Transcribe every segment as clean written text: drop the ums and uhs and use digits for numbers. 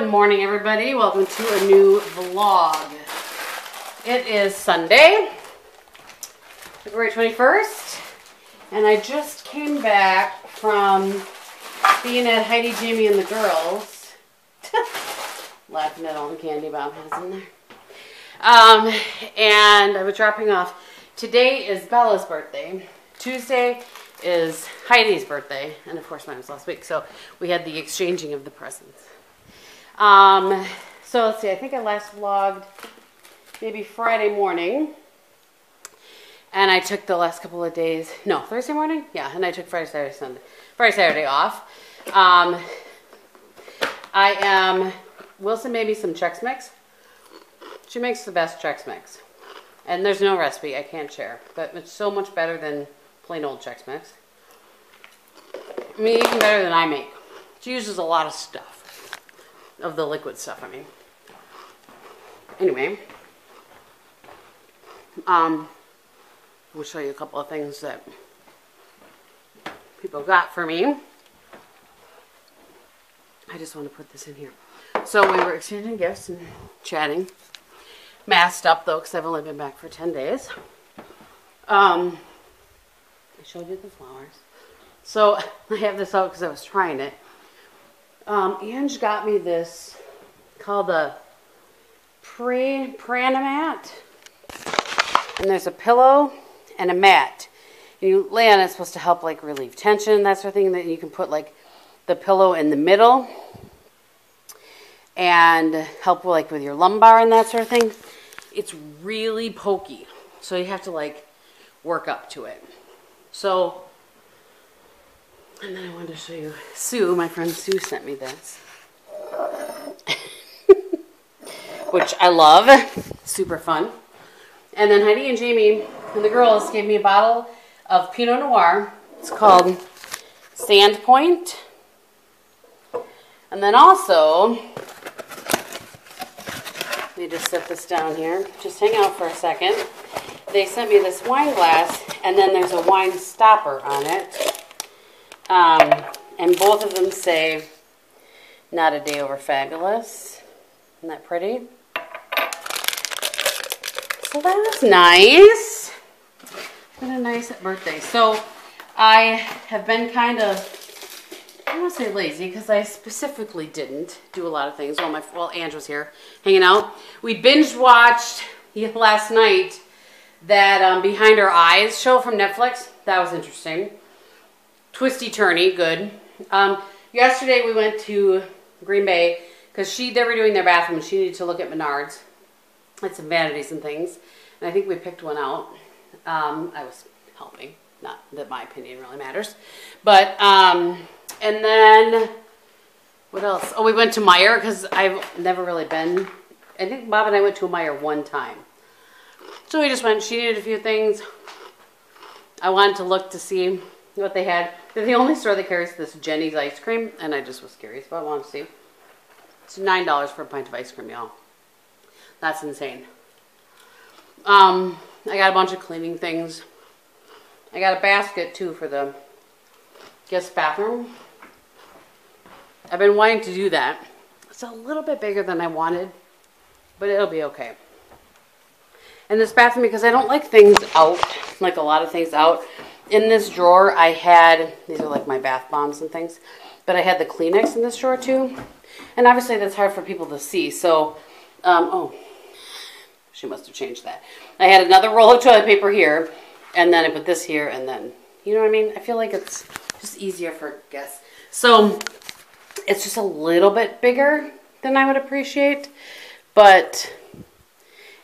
Good morning, everybody. Welcome to a new vlog. It is Sunday, February 21st, and I just came back from being at Heidi, Jamie, and the girls. Laughing at all the candy Bob has in there. And I was dropping off. Today is Bella's birthday. Tuesday is Heidi's birthday, and of course mine was last week, so we had the exchanging of the presents. So let's see, I think I last vlogged maybe Friday morning, and I took the last couple of days, no, Thursday morning? Yeah, and I took Friday, Saturday off. Wilson made me some Chex Mix. She makes the best Chex Mix. And there's no recipe I can't share, but it's so much better than plain old Chex Mix. I mean, even better than I make. She uses a lot of stuff, of the liquid stuff, I mean. Anyway, we'll show you a couple of things that people got for me. I just want to put this in here. So we were exchanging gifts and chatting. Masked up though, because I've only been back for 10 days. I showed you the flowers. So I have this out because I was trying it. Ange got me this called the Pranamat. And there's a pillow and a mat. And you lay on it, it's supposed to help like relieve tension, that sort of thing. That you can put like the pillow in the middle and help like with your lumbar and that sort of thing. It's really pokey, so you have to like work up to it. So, and then I wanted to show you Sue, my friend Sue sent me this, which I love, super fun. And then Heidi and Jamie and the girls gave me a bottle of Pinot Noir. It's called Sandpoint. And then also, let me just set this down here. Just hang out for a second. They sent me this wine glass, and then there's a wine stopper on it. And both of them say, "Not a day over fabulous." Isn't that pretty? So that was nice. It's been a nice birthday. So I have been kind of, I don't want to say lazy, because I specifically didn't do a lot of things. Well, Ange was here hanging out. We binge watched last night that Behind Our Eyes show from Netflix. That was interesting. Twisty turny, good. Yesterday we went to Green Bay because they were doing their bathroom. She needed to look at Menards. Had some vanities and things, and I think we picked one out. I was helping. Not that my opinion really matters, but and then what else? Oh, we went to Meijer because I've never really been. I think Bob and I went to a Meijer one time. So we just went. She needed a few things. I wanted to look to see what they had. They're the only store that carries this Jenny's ice cream, and I just was curious, but I wanted to see. It's $9 for a pint of ice cream, y'all. That's insane. I got a bunch of cleaning things. I got a basket, too, for the guest bathroom. I've been wanting to do that. It's a little bit bigger than I wanted, but it'll be okay. And this bathroom, because I don't like things out, like a lot of things out. In this drawer, I had, these are like my bath bombs and things, but I had the Kleenex in this drawer, too. And obviously, that's hard for people to see, so, oh, she must have changed that. I had another roll of toilet paper here, and then I put this here, and then, you know what I mean? I feel like it's just easier for guests. So, it's just a little bit bigger than I would appreciate, but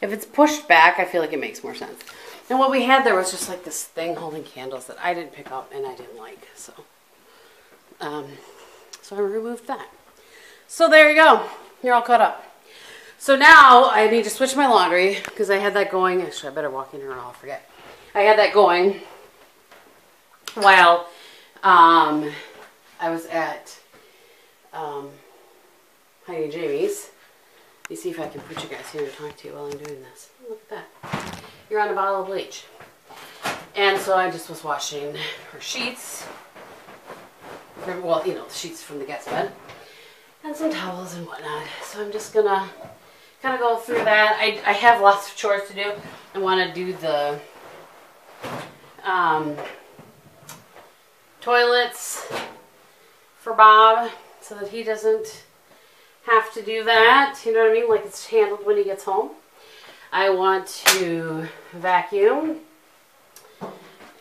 if it's pushed back, I feel like it makes more sense. And what we had there was just like this thing holding candles that I didn't pick up and I didn't like, so I removed that. So there you go. You're all caught up. So now I need to switch my laundry because I had that going. Actually, I better walk in here or I'll forget. I had that going while I was at Heidi and Jamie's. Let me see if I can put you guys here and talk to you while I'm doing this. Look at that. You're on a bottle of bleach. And so I just was washing her sheets. Well, you know, the sheets from the guest bed. and some towels and whatnot. So I'm just gonna kind of go through that. I have lots of chores to do. I want to do the toilets for Bob so that he doesn't have to do that. You know what I mean? Like it's handled when he gets home. I want to vacuum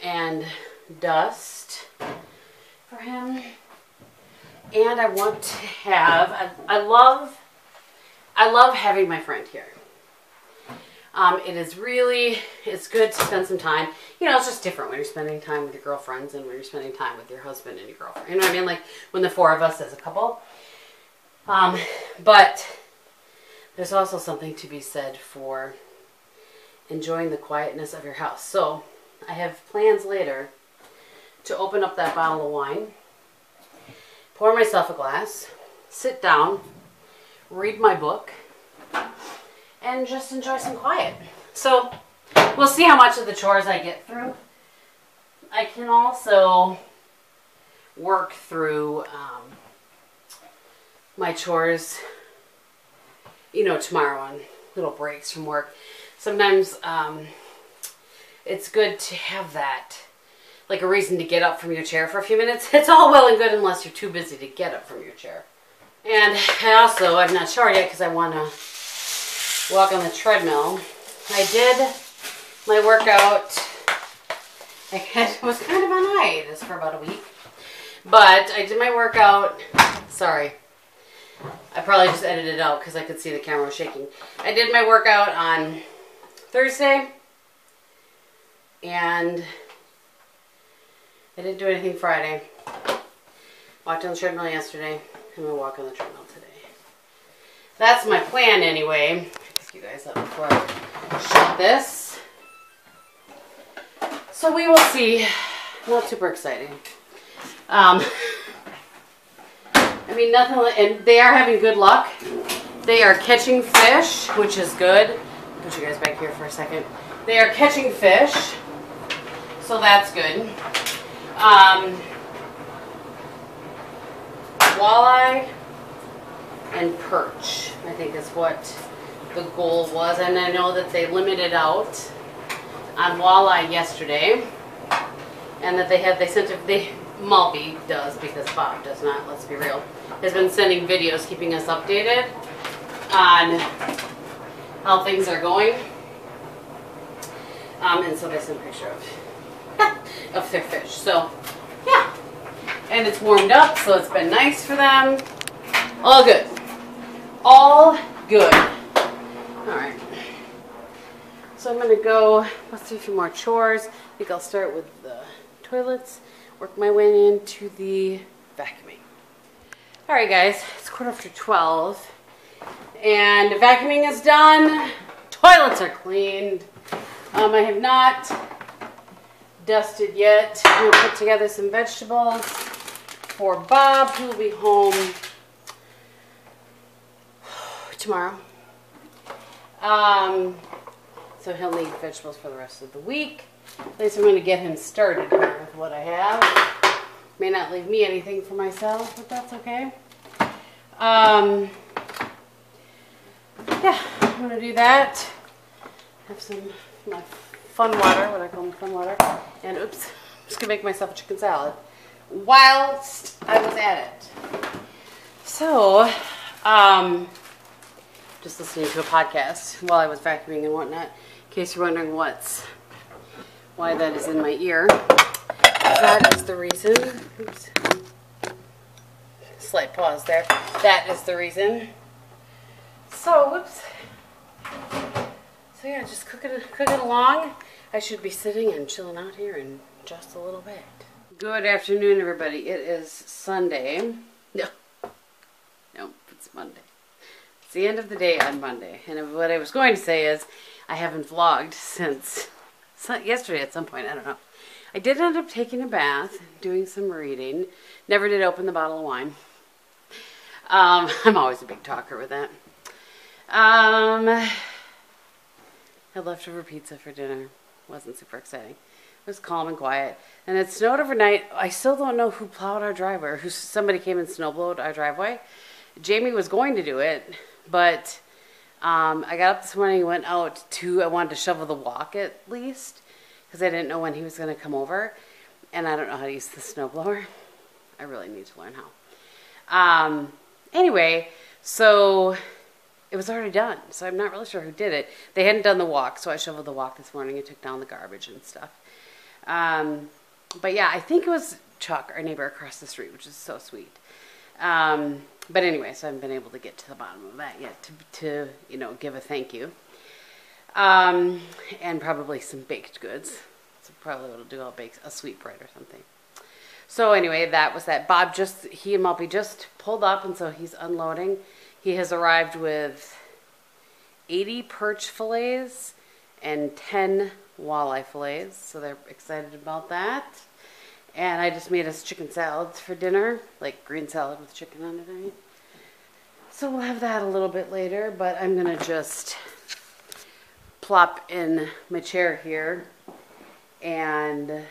and dust for him. And I want to have, I love having my friend here. It's good to spend some time. You know, it's just different when you're spending time with your girlfriends and when you're spending time with your husband and your girlfriend. You know what I mean? Like when the four of us as a couple. But there's also something to be said for enjoying the quietness of your house. So I have plans later to open up that bottle of wine, pour myself a glass, sit down, read my book, and just enjoy some quiet. So we'll see how much of the chores I get through. I can also work through my chores, you know, tomorrow on little breaks from work. Sometimes it's good to have that, like a reason to get up from your chair for a few minutes. It's all well and good unless you're too busy to get up from your chair. And I've not showered yet because I want to walk on the treadmill. I did my workout. It was kind of on hiatus for about a week. But I did my workout. Sorry. I probably just edited it out because I could see the camera was shaking. I did my workout on Thursday. And I didn't do anything Friday. Walked on the treadmill yesterday. I'm going to walk on the treadmill today. That's my plan anyway. Pick you guys up before I shut this. So we will see. Not super exciting. I mean, nothing, and they are having good luck. They are catching fish, which is good. Put you guys back here for a second. They are catching fish, so that's good. Walleye and perch, I think is what the goal was. And I know that they limited out on walleye yesterday. And that Malby does, because Bob does not, let's be real, has been sending videos keeping us updated on how things are going. And so they sent a picture of their fish. So, yeah. And it's warmed up, so it's been nice for them. All good. All good. Alright. So I'm going to go, let's do a few more chores. I think I'll start with the toilets, work my way into the vacuuming. Alright guys, it's 12:15. And the vacuuming is done. Toilets are cleaned. I have not dusted yet. I'm going to put together some vegetables for Bob, who will be home tomorrow. So he'll need vegetables for the rest of the week. At least I'm going to get him started here with what I have. May not leave me anything for myself, but that's okay. Yeah, I'm going to do that. Have some my fun water, what I call my fun water. And oops, I'm just going to make myself a chicken salad whilst I was at it. So, just listening to a podcast while I was vacuuming and whatnot. In case you're wondering why that is in my ear. That is the reason. Oops. Slight pause there. That is the reason. So, whoops. So yeah, just cooking along. I should be sitting and chilling out here in just a little bit. Good afternoon, everybody. It is Sunday. No, it's Monday. It's the end of the day on Monday. And what I was going to say is, I haven't vlogged since yesterday at some point. I don't know. I did end up taking a bath, doing some reading. Never did open the bottle of wine. I'm always a big talker with that. Had leftover pizza for dinner. Wasn't super exciting. It was calm and quiet. And it snowed overnight. I still don't know who plowed our driveway. Somebody came and snowblowed our driveway. Jamie was going to do it, but I got up this morning and went out I wanted to shovel the walk at least, because I didn't know when he was going to come over, and I don't know how to use the snowblower. I really need to learn how. Anyway, so it was already done, so I'm not really sure who did it. They hadn't done the walk, so I shoveled the walk this morning and took down the garbage and stuff. But yeah, I think it was Chuck, our neighbor across the street, which is so sweet. But anyway, so I haven't been able to get to the bottom of that yet to give a thank you. And probably some baked goods. So probably what I'll do, I'll bake a sweet bread or something. So anyway, that was that. He and Malpy just pulled up, and so he's unloading. He has arrived with 80 perch fillets and 10 walleye fillets, so they're excited about that. And I just made us chicken salads for dinner, like green salad with chicken on it, I mean. So we'll have that a little bit later, but I'm going to just plop in my chair here and,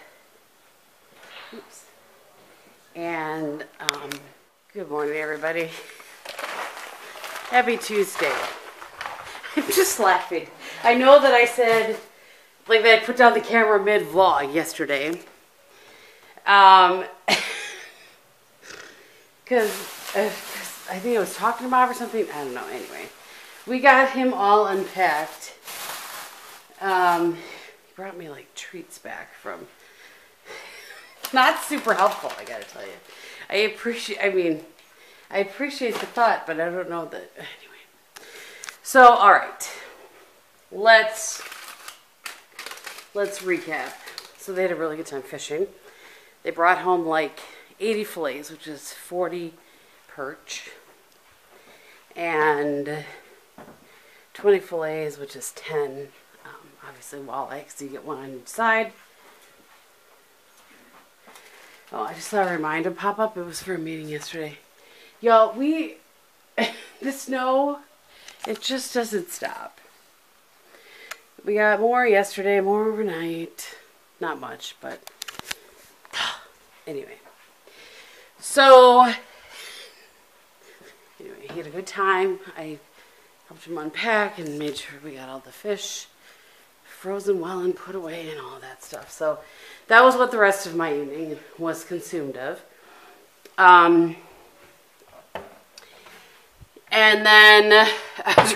good morning, everybody. Happy Tuesday. I'm just laughing. I know that I said, like, that I put down the camera mid-vlog yesterday. Because I think I was talking about it or something. I don't know. Anyway, we got him all unpacked. He brought me like treats back from. Not super helpful, I gotta tell you. I appreciate the thought, but I don't know that. Anyway, so all right, let's recap. So they had a really good time fishing. They brought home like 80 fillets, which is 40 perch, and 20 fillets, which is 10, obviously walleye, because you get one on each side. Oh, I just saw a reminder pop up. It was for a meeting yesterday. Y'all, the snow, it just doesn't stop. We got more yesterday, more overnight. Not much, but anyway. So, anyway, he had a good time. I helped him unpack and made sure we got all the fish frozen well and put away and all of that stuff. So that was what the rest of my evening was consumed of. And then I was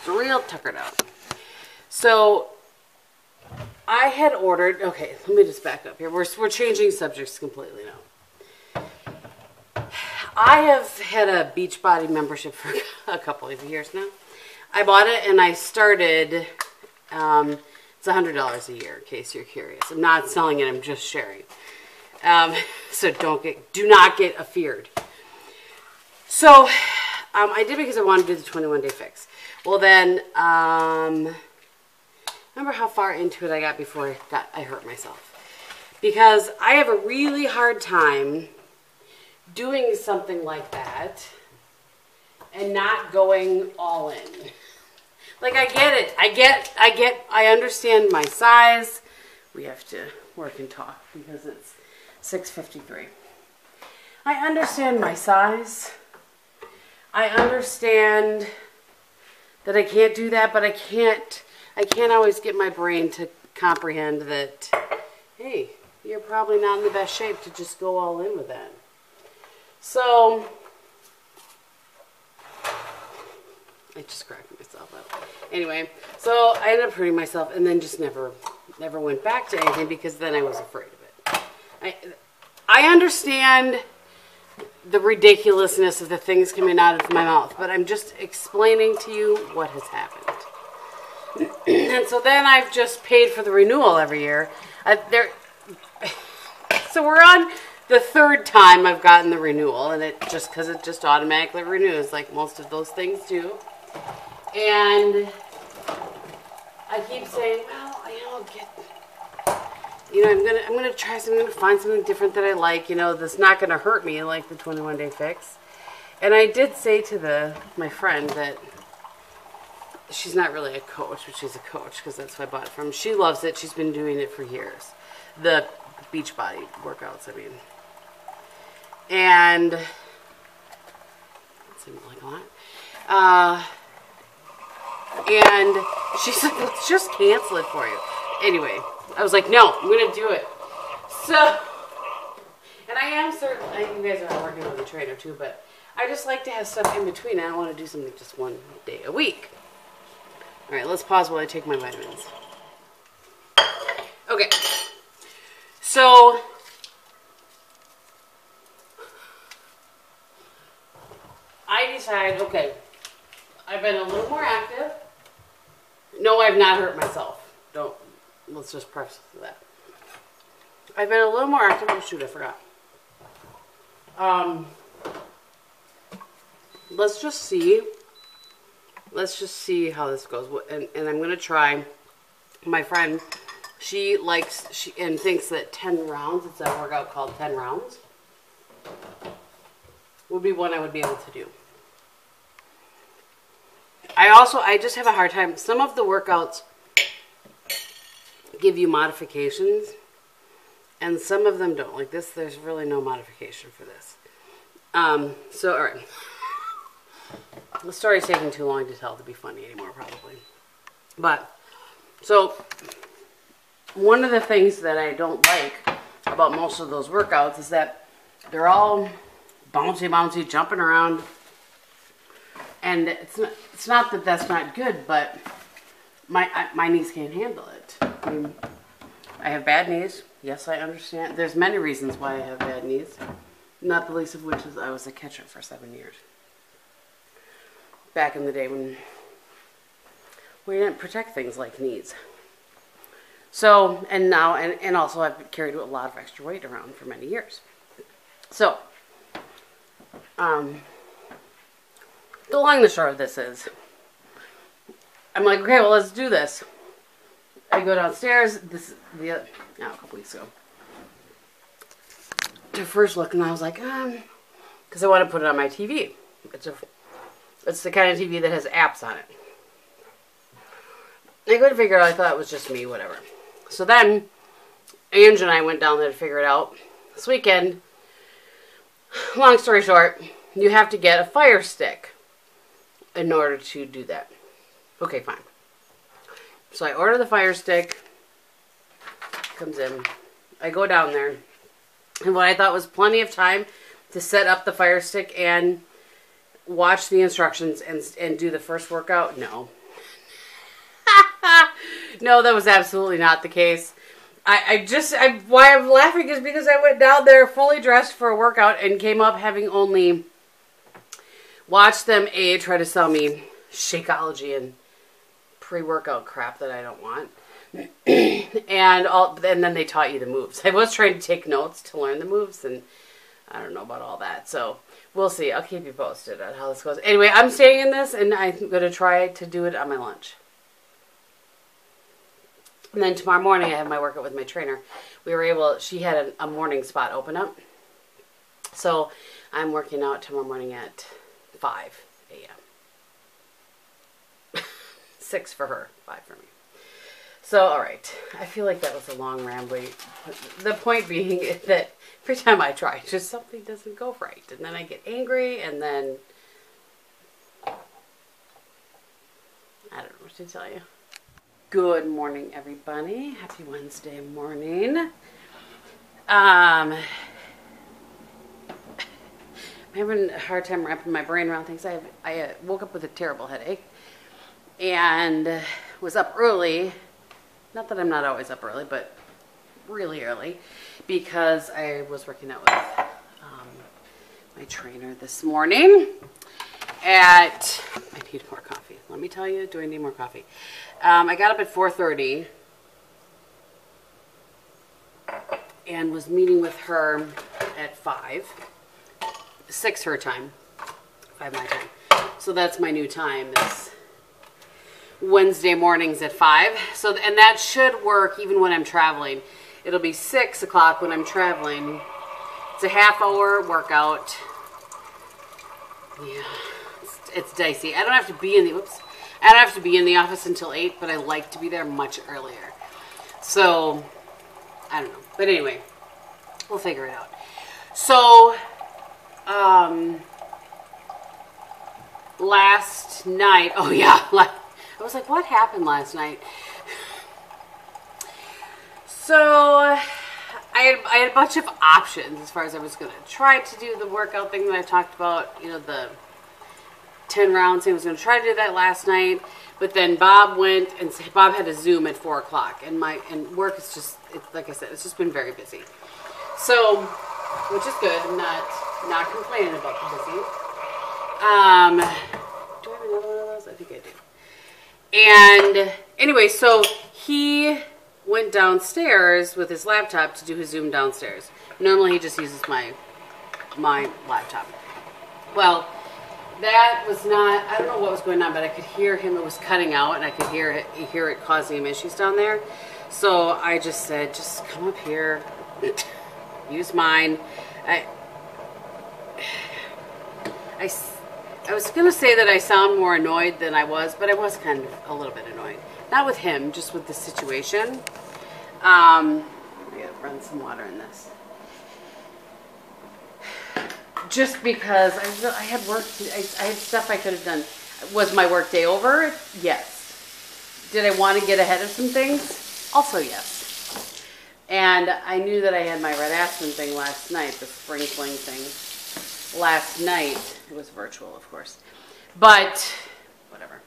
real tuckered out. So I had ordered, okay, let me just back up here. We're changing subjects completely now. I have had a Beachbody membership for a couple of years now. I bought it and I started, it's $100 a year in case you're curious. I'm not selling it, I'm just sharing. So do not get afeared. So I did because I wanted to do the 21-day fix. Well then, remember how far into it I got before I hurt myself? Because I have a really hard time doing something like that and not going all in. Like, I get it. I understand my size. We have to work and talk because it's 6:53. I understand my size. I understand that I can't do that, but I can't always get my brain to comprehend that, hey, you're probably not in the best shape to just go all in with that. So I just cracked myself up. Anyway, so I ended up hurting myself and then just never went back to anything because then I was afraid of it. I understand the ridiculousness of the things coming out of my mouth, but I'm just explaining to you what has happened. And so then I've just paid for the renewal every year. So we're on the third time I've gotten the renewal, and it just automatically renews like most of those things do. And I keep saying, well, I'm gonna try something, I'm gonna find something different that I like, that's not gonna hurt me like the 21-day fix. And I did say to my friend that she's not really a coach, but she's a coach because that's who I bought it from. She loves it. She's been doing it for years. The Beachbody workouts, I mean. And seemed like a lot. And she's like, let's just cancel it for you. Anyway, I was like, no, I'm going to do it. So, and I am certain, you guys are working with a trainer too, but I just like to have stuff in between. I don't want to do something just one day a week. All right, let's pause while I take my vitamins. Okay, so I decide, okay, I've been a little more active. No, I've not hurt myself. Let's just preface that. I've been a little more active. Oh, shoot, I forgot. Let's just see how this goes. And I'm going to try. My friend, she thinks that 10 rounds, it's a workout called 10 rounds, would be one I would be able to do. I just have a hard time. Some of the workouts give you modifications, and some of them don't. Like this, there's really no modification for this. So, all right. The story's taking too long to tell to be funny anymore, probably. But, so, one of the things that I don't like about most of those workouts is that they're all bouncy, jumping around. And it's not that that's not good, but my knees can't handle it. I mean, I have bad knees. Yes, I understand. There's many reasons why I have bad knees. Not the least of which is I was a catcher for 7 years. Back in the day when we didn't protect things like knees. So, and now, and also I've carried a lot of extra weight around for many years. So, the long and the short of this is, I'm like, okay, well, let's do this. I go downstairs, a couple weeks ago, to first look, and I was like, because I want to put it on my TV. It's the kind of TV that has apps on it. I couldn't figure it out. I thought it was just me, whatever. So then, Ange and I went down there to figure it out. This weekend, long story short, you have to get a Fire Stick in order to do that. Okay, fine. So I order the Fire Stick. Comes in. I go down there. And what I thought was plenty of time to set up the Fire Stick and watch the instructions and do the first workout. No. No, that was absolutely not the case. Why I'm laughing is because I went down there fully dressed for a workout and came up having only watched them try to sell me Shakeology and pre-workout crap that I don't want. and then they taught you the moves. I was trying to take notes to learn the moves, and I don't know about all that. So we'll see. I'll keep you posted on how this goes. Anyway, I'm staying in this, and I'm going to try to do it on my lunch. And then tomorrow morning, I have my workout with my trainer. She had a morning spot open up. So I'm working out tomorrow morning at 5 a.m. 6 for her, 5 for me. So, all right. I feel like that was a long rambling. The point being is that every time I try, just something doesn't go right. And then I get angry, and then I don't know what to tell you. Good morning, everybody. Happy Wednesday morning. I'm having a hard time wrapping my brain around things. I woke up with a terrible headache and was up early. Not that I'm not always up early, but really early, because I was working out with my trainer this morning. I need more coffee. Let me tell you, do I need more coffee? I got up at 4:30 and was meeting with her at 5. 6 her time, 5 my time. So that's my new time. This Wednesday mornings at 5. So, and that should work even when I'm traveling. It'll be 6 o'clock when I'm traveling. It's a half-hour workout. Yeah, it's dicey. I don't have to be in the office until 8, but I like to be there much earlier. So, I don't know. But anyway, we'll figure it out. So, last night. Oh yeah, I was like, what happened last night? So I had a bunch of options as far as I was going to try to do the workout thing that I talked about, you know, the 10 rounds. I was going to try to do that last night, but then Bob went, and Bob had a Zoom at 4 o'clock, and work is just, like I said, it's just been very busy. So, which is good. I'm not complaining about the busy. Do I have another one of those? I think I do. And anyway, so he went downstairs with his laptop to do his Zoom downstairs. Normally he just uses my laptop. Well, that was not, I don't know what was going on, but I could hear him. It was cutting out, and I could hear it causing him issues down there. So I just said, just come up here, use mine. I was going to say that I sound more annoyed than I was, but I was kind of a little bit annoyed. Not with him, just with the situation. I gotta run some water in this. Just because I had work, I had stuff I could have done. Was my work day over? Yes. Did I want to get ahead of some things? Also yes. And I knew that I had my Red Aspen thing last night, the spring fling thing. Last night, it was virtual, of course. But, whatever.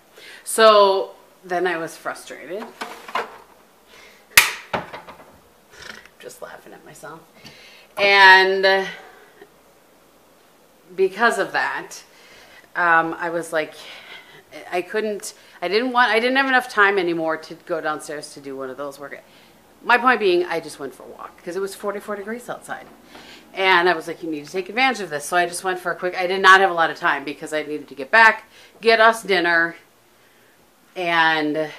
So, then I was frustrated. Just laughing at myself. And because of that, I was like, I didn't have enough time anymore to go downstairs to do one of those workouts. My point being, I just went for a walk because it was 44 degrees outside. And I was like, you need to take advantage of this. So I just went for a quick, I did not have a lot of time because I needed to get back, get us dinner, and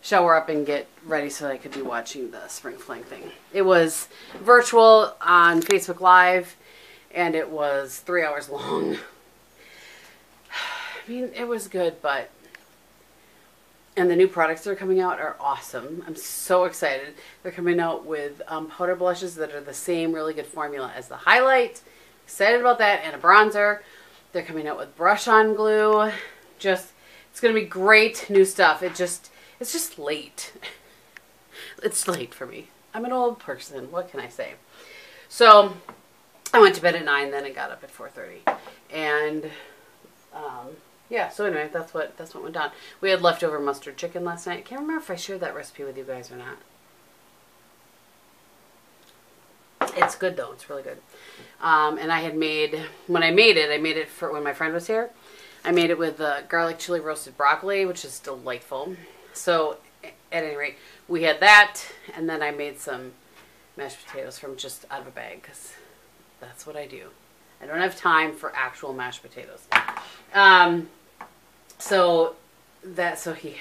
shower up and get ready so I could be watching the spring fling thing. It was virtual on Facebook Live, and it was 3 hours long. I mean, it was good, but... And the new products that are coming out are awesome. I'm so excited. They're coming out with powder blushes that are the same really good formula as the highlight. Excited about that, and a bronzer. They're coming out with brush-on glue. Just, it's going to be great new stuff. It's just late. It's late for me. I'm an old person. What can I say? So, I went to bed at 9, then I got up at 4:30. And, yeah, so anyway, that's what went down. We had leftover mustard chicken last night. I can't remember if I shared that recipe with you guys or not. It's good, though. It's really good. And I had made, when I made it for when my friend was here. I made it with garlic chili roasted broccoli, which is delightful. So, at any rate, we had that, and then I made some mashed potatoes from just out of a bag, because that's what I do. I don't have time for actual mashed potatoes. So he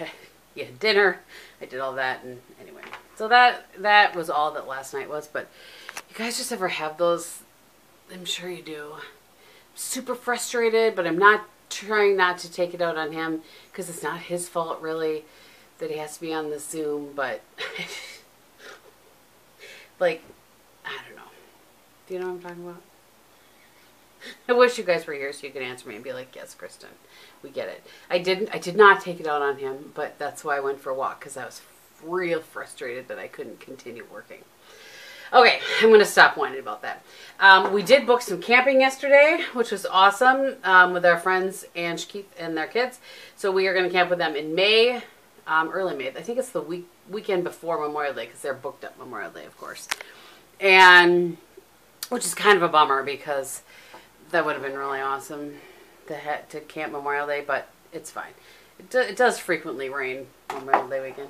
had dinner. I did all that, and anyway. So that was all that last night was, but you guys just ever have those? I'm sure you do. I'm super frustrated, but I'm not trying not to take it out on him, because it's not his fault, really, that he has to be on the Zoom, but like, I don't know. Do you know what I'm talking about? I wish you guys were here so you could answer me and be like, yes, Kristen, we get it. I did not take it out on him, but that's why I went for a walk, because I was real frustrated that I couldn't continue working. Okay, I'm going to stop whining about that. We did book some camping yesterday, which was awesome, with our friends Ange, Keith, and their kids. So we are going to camp with them in May, early May. I think it's the weekend before Memorial Day, because they're booked up Memorial Day, of course. And, which is kind of a bummer, because that would have been really awesome to camp Memorial Day, but it's fine. It does frequently rain Memorial Day weekend.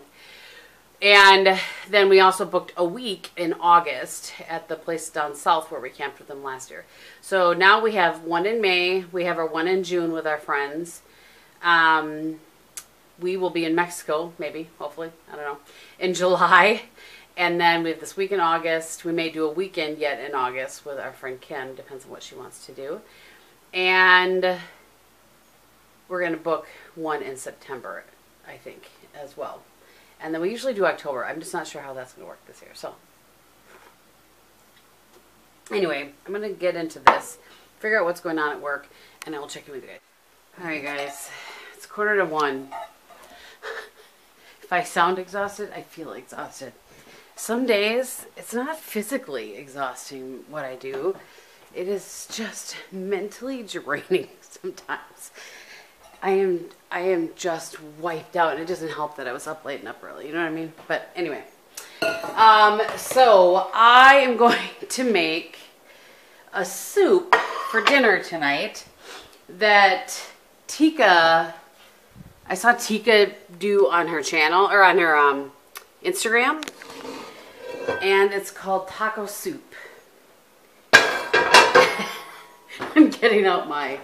And then we also booked a week in August at the place down south where we camped with them last year. So now we have one in May. We have our one in June with our friends. We will be in Mexico, maybe, hopefully, I don't know, in July. And then we have this week in August. We may do a weekend yet in August with our friend Kim. Depends on what she wants to do. And we're going to book one in September, I think, as well. And then we usually do October. I'm just not sure how that's going to work this year. So, anyway, I'm going to get into this, figure out what's going on at work, and I will check in with you guys. Alright guys, it's 1:45. If I sound exhausted, I feel exhausted. Some days, it's not physically exhausting what I do. It is just mentally draining sometimes. I am just wiped out, and it doesn't help that I was up late and up early, you know what I mean? But anyway, so I am going to make a soup for dinner tonight that Tika, I saw Tika do on her channel, or on her Instagram, and it's called taco soup. I'm getting out my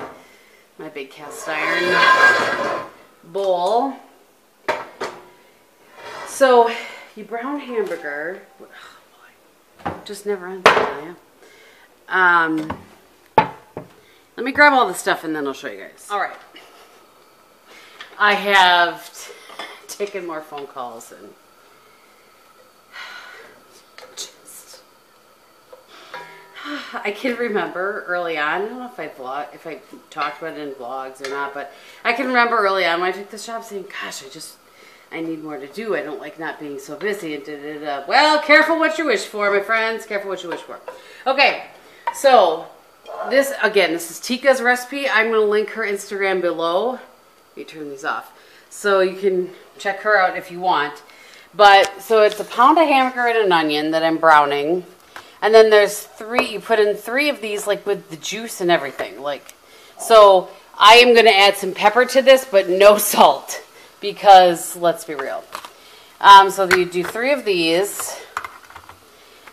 big cast iron bowl. So you brown hamburger, oh boy, just never ends, yeah. Let me grab all the stuff and then I'll show you guys. All right. I have taken more phone calls and just, I can remember early on, I don't know if I talked about it in vlogs or not, but I can remember early on when I took this job saying, gosh, I need more to do. I don't like not being so busy and da-da-da. Well, careful what you wish for, my friends. Careful what you wish for. Okay, so this is Tika's recipe. I'm going to link her Instagram below. Let me turn these off. So you can check her out if you want. But, so it's a pound of hamburger and an onion that I'm browning. And then there's you put in 3 of these, like with the juice and everything. Like, so I am going to add some pepper to this, but no salt. Because, let's be real. So you do 3 of these.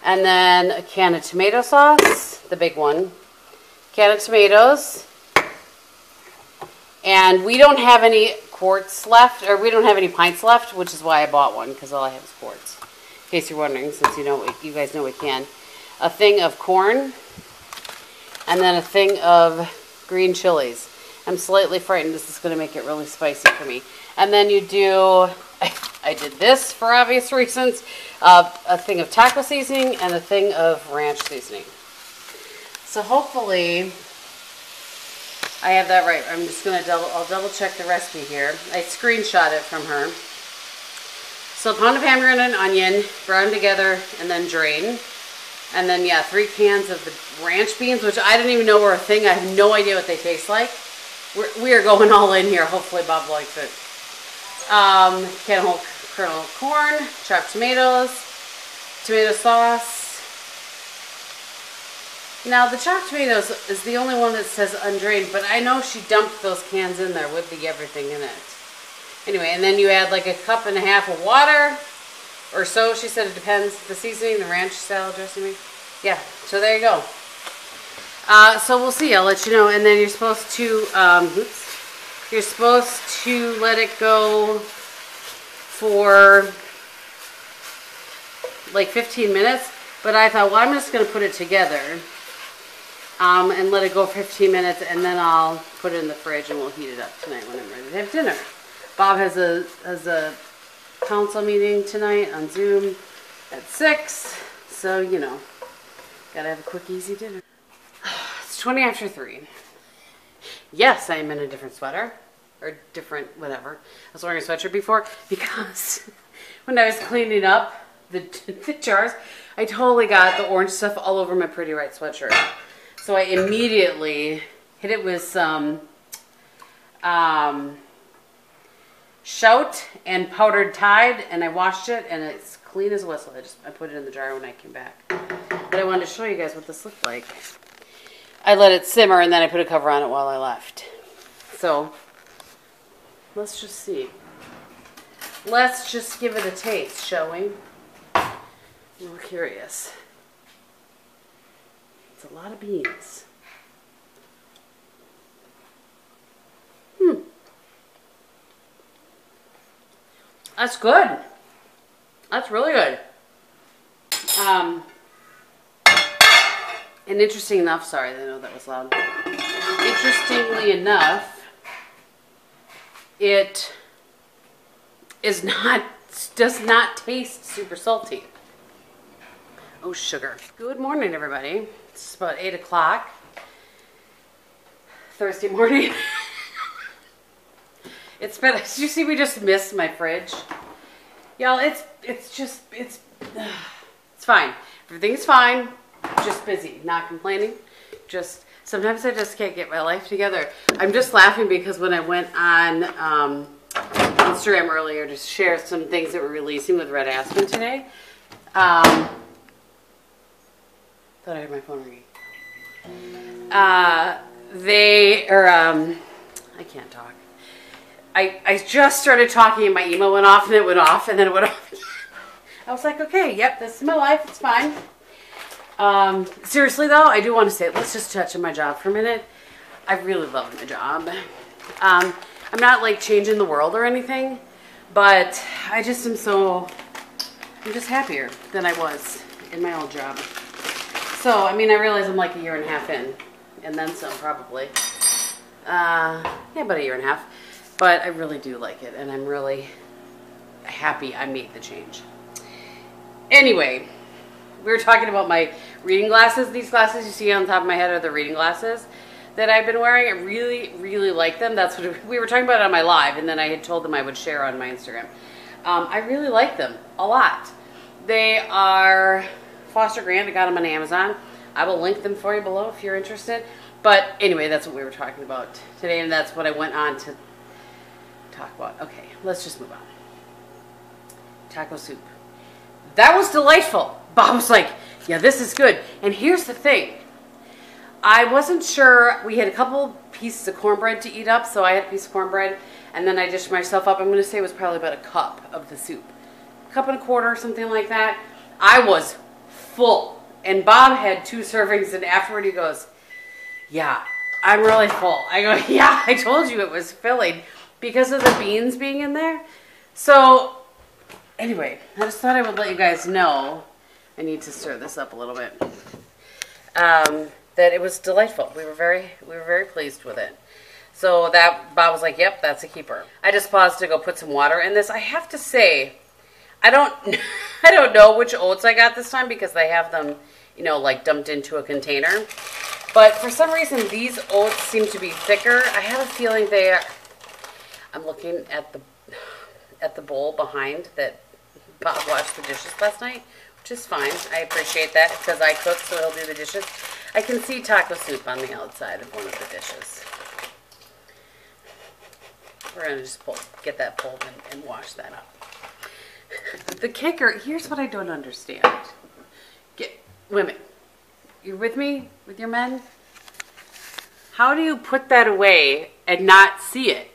And then a can of tomato sauce, the big one. Can of tomatoes. And we don't have any quarts left, or we don't have any pints left, which is why I bought one, because all I have is quarts. In case you're wondering, since you guys know we can. A thing of corn, and then a thing of green chilies. I'm slightly frightened this is going to make it really spicy for me. And then you do, I did this for obvious reasons, a thing of taco seasoning and a thing of ranch seasoning. So hopefully I have that right. I'm just going to I'll double check the recipe here. I screenshot it from her. So a pound of hamburger and an onion, brown together, and then drain. And then, yeah, 3 cans of the ranch beans, which I didn't even know were a thing. I have no idea what they taste like. We are going all in here. Hopefully Bob likes it. Can of whole kernel of corn, chopped tomatoes, tomato sauce. Now the chopped tomatoes is the only one that says undrained, but I know she dumped those cans in there with the everything in it. Anyway, and then you add like 1.5 cups of water or so. She said it depends. The seasoning, the ranch style dressing. Yeah, so there you go. So we'll see. I'll let you know. And then you're supposed to, you're supposed to let it go for like 15 minutes. But I thought, well, I'm just going to put it together and let it go for 15 minutes, and then I'll put it in the fridge and we'll heat it up tonight when I'm ready to have dinner. Bob has a council meeting tonight on Zoom at 6, so you know, gotta have a quick, easy dinner. It's 20 after 3. Yes, I am in a different sweater, or different whatever. I was wearing a sweatshirt before because when I was cleaning up the jars, I totally got the orange stuff all over my Pretty Right sweatshirt. So I immediately hit it with some Shout and powdered Tide, and I washed it, and it's clean as a whistle. I put it in the jar when I came back. But I wanted to show you guys what this looked like. I let it simmer, and then I put a cover on it while I left. So let's just see. Let's just give it a taste, shall we? We're curious. It's a lot of beans. That's good. That's really good. And interesting enough, sorry, I know that was loud. Interestingly enough, it does not taste super salty. Oh, sugar. Good morning, everybody. It's about 8 o'clock. Thursday morning. It's been, did you see we just missed my fridge? Y'all, it's fine. Everything's fine. Just busy, not complaining. Just, sometimes I just can't get my life together. I'm just laughing because when I went on Instagram earlier to share some things that we're releasing with Red Aspen today, thought I had my phone ringing. I can't talk. I just started talking and my email went off and it went off and then it went off again. I was like, okay, yep, this is my life, it's fine. Seriously though, I do want to say, let's just touch on my job for a minute. I really love my job. I'm not like changing the world or anything, but I just am I'm just happier than I was in my old job. So, I mean, I realize I'm like a year and a half in, and then some probably. Yeah, about a year and a half. But I really do like it, and I'm really happy I made the change. Anyway, we were talking about my reading glasses. These glasses you see on top of my head are the reading glasses that I've been wearing. I really, really like them. That's what we were talking about on my live, and then I had told them I would share on my Instagram. I really like them a lot. They are Foster Grant. I got them on Amazon. I will link them for you below if you're interested. But anyway, that's what we were talking about today, and that's what I went on to talk about. Okay, let's just move on. Taco soup. That was delightful. Bob was like, yeah, this is good. And here's the thing. I wasn't sure. We had a couple pieces of cornbread to eat up, so I had a piece of cornbread, and then I dished myself up. I'm going to say it was probably about a cup of the soup. A cup and a quarter, something like that. I was full. And Bob had 2 servings, and afterward he goes, yeah, I'm really full. I go, yeah, I told you it was filling because of the beans being in there. So, anyway, I just thought I would let you guys know, I need to stir this up a little bit, that it was delightful. We were very pleased with it. So that, Bob was like, yep, that's a keeper. I just paused to go put some water in this. I have to say, I don't know which oats I got this time because they have them, you know, like dumped into a container. But for some reason, these oats seem to be thicker. I have a feeling they are. I'm looking at the bowl behind that Bob washed the dishes last night, which is fine. I appreciate that because I cook, so he'll do the dishes. I can see taco soup on the outside of one of the dishes. We're going to just get that pulled and wash that up. The kicker, here's what I don't understand. Women, you're with me? With your men? How do you put that away and not see it?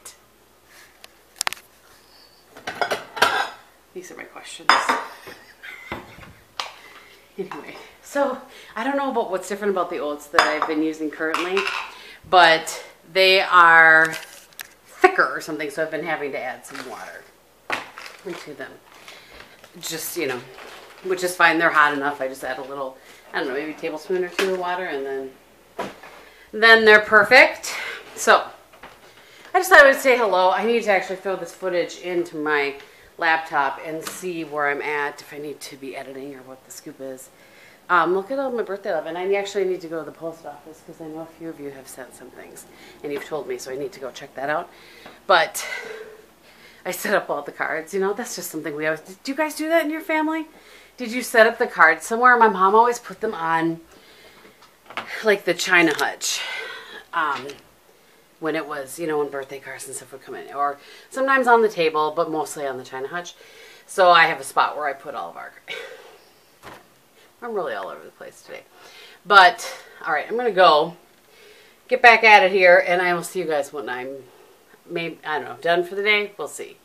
These are my questions. Anyway, so I don't know about what's different about the oats that I've been using currently, but they are thicker or something, so I've been having to add some water into them. Just, you know, which is fine. They're hot enough. I just add a little, I don't know, maybe a tablespoon or 2 of water, and then they're perfect. So I just thought I would say hello. I need to actually throw this footage into my laptop and see where I'm at, if I need to be editing or what the scoop is. Look at all my birthday love, and I actually need to go to the post office because I know a few of you have sent some things, and you've told me, so I need to go check that out. But I set up all the cards. You know, that's just something we always... Do you guys do that in your family? Did you set up the cards somewhere? My mom always put them on, like, the China hutch. When it was, you know, when birthday cards and stuff would come in. Or sometimes on the table, but mostly on the China hutch. So I have a spot where I put all of our... I'm really all over the place today. But, alright, I'm going to go get back at it here, and I will see you guys when I'm, maybe, I don't know, done for the day. We'll see.